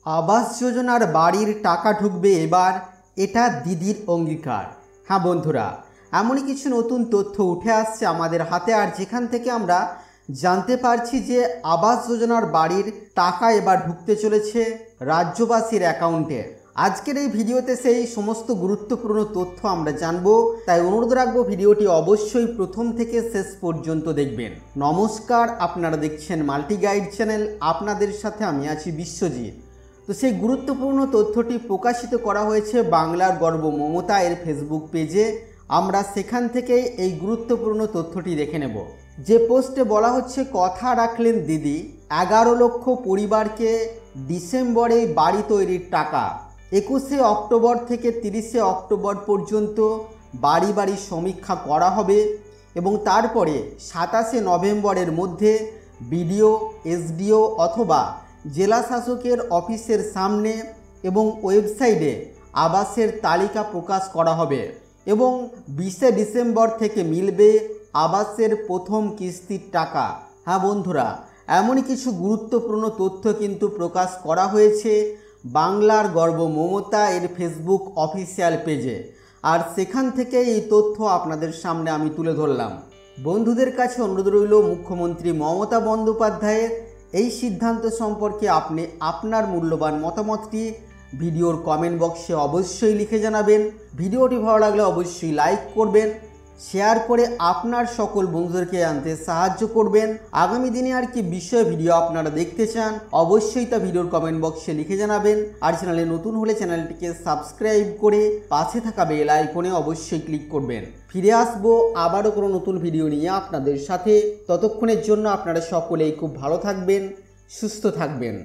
আবাস যোজনার বাড়ির টাকা ঢুকবে এবার, এটা দিদির অঙ্গীকার। হ্যাঁ বন্ধুরা, এমনই কিছু নতুন তথ্য উঠে আসছে আমাদের হাতে, আর যেখান থেকে আমরা জানতে পারছি যে আবাস যোজনার বাড়ির টাকা এবার ঢুকতে চলেছে রাজ্যবাসীর অ্যাকাউন্টে। আজকের এই ভিডিওতে সেই সমস্ত গুরুত্বপূর্ণ তথ্য আমরা জানবো, তাই অনুরোধ রাখবো ভিডিওটি অবশ্যই প্রথম থেকে শেষ পর্যন্ত দেখবেন। নমস্কার, আপনারা দেখছেন মাল্টি গাইড চ্যানেল, আপনাদের সাথে আমি আছি বিশ্বজিৎ। তো সেই গুরুত্বপূর্ণ তথ্যটি প্রকাশিত করা হয়েছে বাংলার গর্ব মমতা এর ফেসবুক পেজে। আমরা সেখান থেকেই এই গুরুত্বপূর্ণ তথ্যটি দেখে নেব। যে পোস্টে বলা হচ্ছে, কথা রাখলেন দিদি, 11 লক্ষ পরিবারকে ডিসেম্বরে বাড়ি তৈরির টাকা। 21শে অক্টোবর থেকে 30শে অক্টোবর পর্যন্ত বাড়ি বাড়ি সমীক্ষা করা হবে এবং তারপরে 27শে নভেম্বরের মধ্যে বিডিও, এসডিও অথবা জেলা শাসকের অফিসের সামনে এবং ওয়েবসাইটে আবাসের তালিকা প্রকাশ করা হবে এবং 20শে ডিসেম্বর থেকে মিলবে আবাসের প্রথম কিস্তির টাকা। হ্যাঁ বন্ধুরা, এমনই কিছু গুরুত্বপূর্ণ তথ্য কিন্তু প্রকাশ করা হয়েছে বাংলার গর্ব মমতা এর ফেসবুক অফিসিয়াল পেজে, আর সেখান থেকে এই তথ্য আপনাদের সামনে আমি তুলে ধরলাম। বন্ধুদের কাছে অনুরোধ রইল, মুখ্যমন্ত্রী মমতা বন্দ্যোপাধ্যায়ের এই সিদ্ধান্ত সম্পর্কে আপনি আপনার মূল্যবান মতামতটি ভিডিওর কমেন্ট বক্সে অবশ্যই লিখে জানাবেন। ভিডিওটি ভালো লাগলে অবশ্যই লাইক করবেন, শেয়ার করে আপনার সকল বন্ধুদেরকে জানতে সাহায্য করবেন। আগামী দিনে আর কি বিষয় ভিডিও আপনারা দেখতে চান অবশ্যই তা ভিডিওর কমেন্ট বক্সে লিখে জানাবেন। আর চ্যানেলে নতুন হলে চ্যানেলটিকে সাবস্ক্রাইব করে পাশে থাকা বেল আইকনে অবশ্যই ক্লিক করবেন। ফিরে আসবো আবারও কোনো নতুন ভিডিও নিয়ে আপনাদের সাথে। ততক্ষণের জন্য আপনারা সকলেই খুব ভালো থাকবেন, সুস্থ থাকবেন।